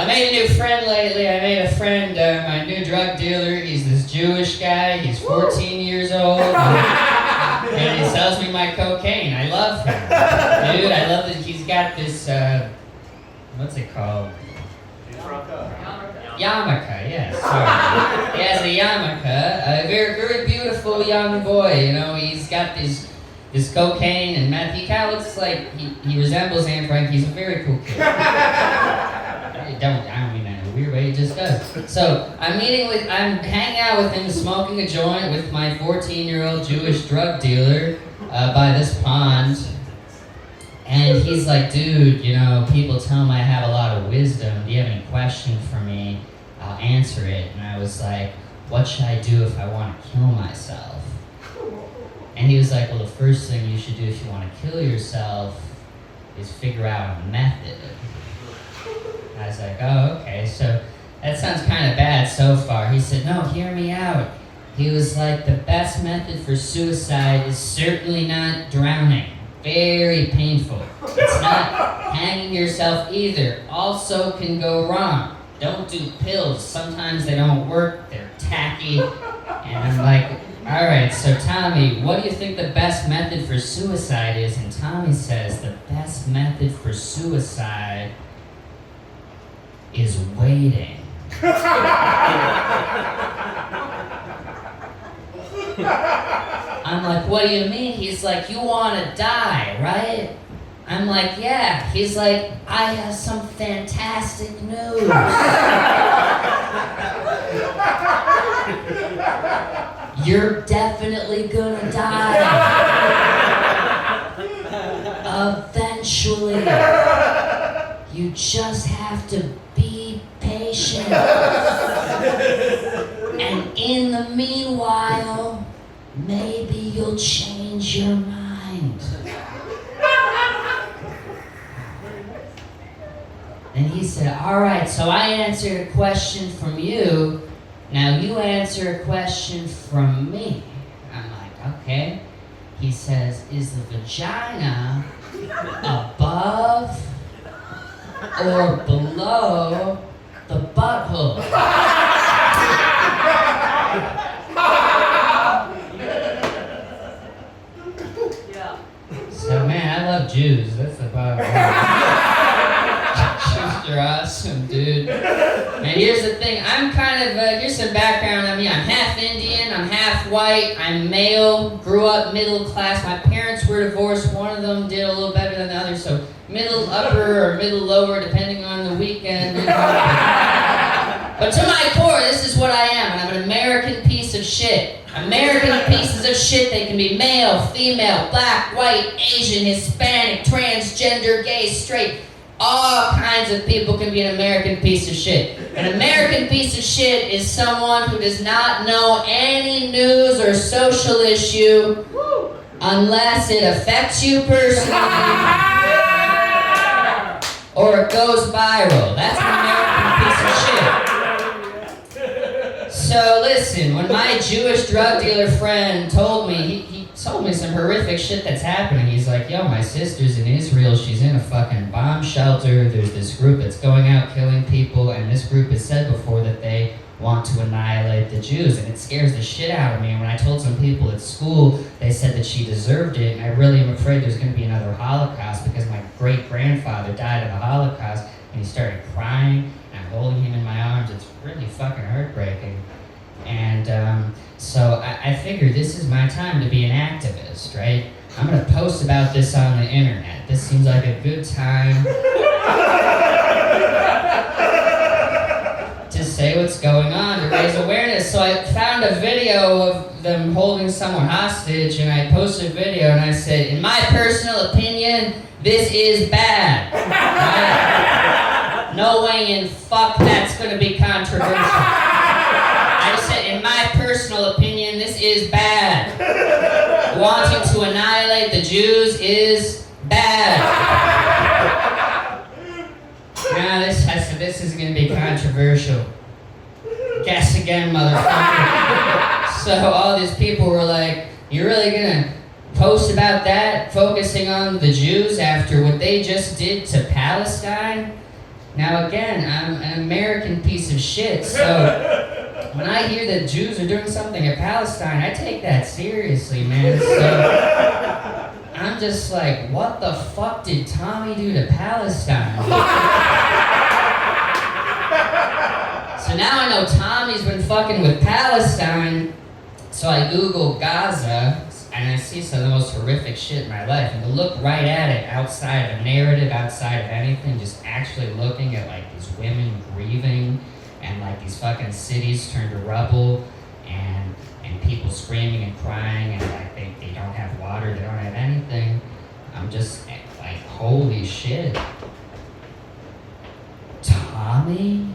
made a new friend lately. I made a friend, my new drug dealer. He's this Jewish guy. He's 14 years old. And he sells me my cocaine. I love him. Dude, I love that he's got this, what's it called? Yarmulke, yes. Sorry. He has a yarmulke. A very, very beautiful young boy. You know, he's got this cocaine and meth. He kind of looks like he resembles Anne Frank. He's a very cool kid. I don't mean that in a weird way. He just does. So I'm hanging out with him, smoking a joint with my 14-year-old Jewish drug dealer by this pond. And he's like, dude, you know, people tell me I have a lot of wisdom. Do you have any question for me? I'll answer it. And I was like, what should I do if I want to kill myself? And he was like, well, the first thing you should do if you want to kill yourself is figure out a method. I was like, oh, okay, so that sounds kind of bad so far. He said, no, hear me out. He was like, the best method for suicide is certainly not drowning. Very painful. It's not hanging yourself either. Also can go wrong. Don't do pills. Sometimes they don't work. They're tacky. And I'm like, all right, so Tommy, what do you think the best method for suicide is? And Tommy says the best method for suicide is waiting. I'm like, what do you mean? He's like, you want to die, right? I'm like, yeah. He's like, I have some fantastic news. You're definitely gonna die. Eventually. You just have to be patient. And in the meanwhile, maybe you'll change your mind. And he said, all right, so I answered a question from you. Now you answer a question from me. I'm like, okay. He says, is the vagina above or below the butthole? So man, I love Jews. That's the bottom line. Jews are awesome, dude. And here's the thing. I'm kind of, here's some background on me. I'm half Indian, I'm half white, I'm male, grew up middle class. My parents were divorced. One of them did a little better than the other, so middle upper or middle lower, depending on the weekend. But to my core, this is what I am, and I'm an American piece of shit. American pieces of shit. They can be male, female, black, white, Asian, Hispanic, transgender, gay, straight. All kinds of people can be an American piece of shit. An American piece of shit is someone who does not know any news or social issue unless it affects you personally or it goes viral. That's an American piece of shit. So listen, when my Jewish drug dealer friend told me, he told me some horrific shit that's happening. He's like, yo, my sister's in Israel. She's in a fucking bomb shelter. There's this group that's going out killing people, and this group has said before that they want to annihilate the Jews, and it scares the shit out of me. And when I told some people at school, they said that she deserved it, and I really am afraid there's going to be another Holocaust because my great-grandfather died of the Holocaust, and he started crying, and I'm holding him in my arms. It's really fucking heartbreaking. And so I figured this is my time to be an activist, right? I'm going to post about this on the internet. This seems like a good time to say what's going on, to raise awareness. So I found a video of them holding someone hostage, and I posted a video, and I said, in my personal opinion, this is bad. Right? No way in fuck that's going to be controversial. I said, in my personal opinion, this is bad. Wanting to annihilate the Jews is bad. Now I said, this is going to be controversial. Guess again, motherfucker. So all these people were like, you're really going to post about that, focusing on the Jews after what they just did to Palestine? Now again, I'm an American piece of shit, so when I hear that Jews are doing something in Palestine, I take that seriously, man. So I'm just like, what the fuck did Tommy do to Palestine? So now I know Tommy's been fucking with Palestine, so I Google Gaza, and I see some of the most horrific shit in my life. And to look right at it, outside of a narrative, outside of anything, just actually looking at like these women grieving, and like these fucking cities turned to rubble, and people screaming and crying, and like they don't have water, they don't have anything. I'm just like, holy shit. Tommy?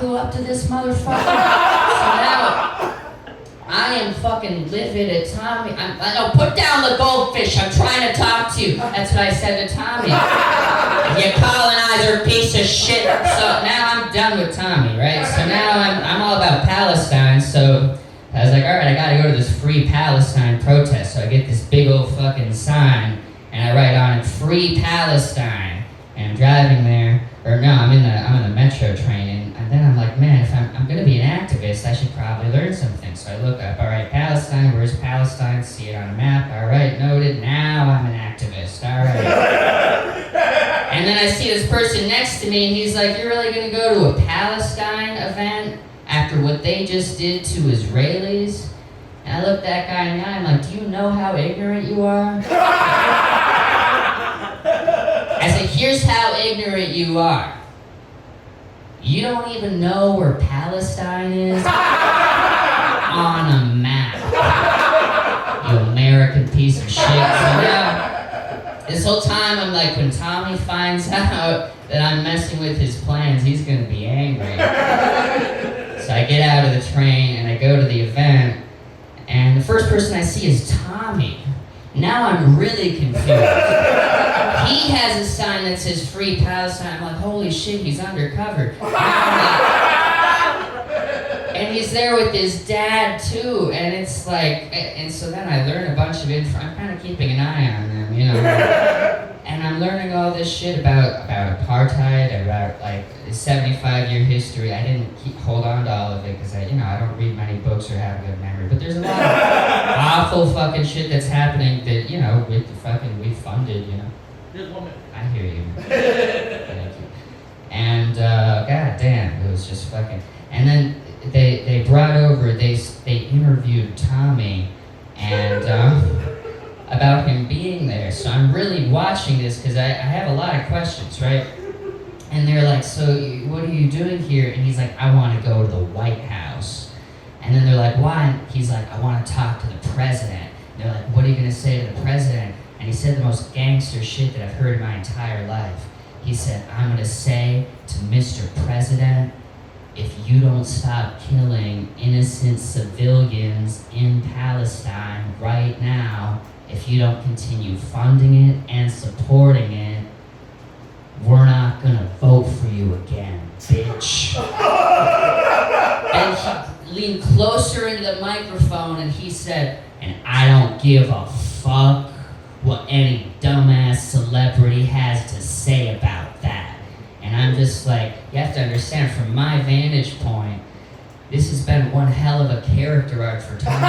Up to this motherfucker. So now I am fucking livid at Tommy. I know, put down the goldfish. I'm trying to talk to you. That's what I said to Tommy. You colonizer piece of shit. So now I'm done with Tommy, right? So now I'm all about Palestine. So I was like, all right, I gotta go to this Free Palestine protest. So I get this big old fucking sign, and I write on it, Free Palestine. And I'm driving there, or no, I'm in the metro train, and then I'm like, man, if I'm gonna be an activist, I should probably learn something. So I look up, all right, Palestine, where's Palestine? See it on a map, all right, noted, now I'm an activist, all right. And then I see this person next to me, and he's like, you're really gonna go to a Palestine event after what they just did to Israelis? And I looked that guy in the eye, I'm like, do you know how ignorant you are? I said, here's how ignorant you are. You don't even know where Palestine is on a map. You American piece of shit. So now, this whole time I'm like, when Tommy finds out that I'm messing with his plans, he's gonna be angry. So I get out of the train and I go to the event, and the first person I see is Tommy. Now I'm really confused. He has a sign that says Free Palestine. I'm like, holy shit, he's undercover. And he's there with his dad too, and it's like, and so then I learn a bunch of info. I'm kind of keeping an eye on them, you know. And I'm learning all this shit about apartheid, about like 75-year history. I didn't hold on to all of it because I don't read many books or have a good memory. But there's a lot of awful fucking shit that's happening that, we funded, you know. I hear you. Thank you. And god damn, it was just fucking. And then they brought over, they interviewed Tommy and about him being there. So I'm really watching this because I have a lot of questions, right? And they're like, so what are you doing here? And he's like, I want to go to the White House. And then they're like, why? And he's like, I want to talk to the president. And they're like, what are you going to say to the president? And he said the most gangster shit that I've heard in my entire life. He said, I'm going to say to Mr. President, if you don't stop killing innocent civilians in Palestine right now, if you don't continue funding it and supporting it, we're not going to vote for you again, bitch. And he leaned closer into the microphone and he said, and I don't give a fuck what any dumbass celebrity has to say about that. And I'm just like, you have to understand, from my vantage point, this has been one hell of a character arc for Tommy.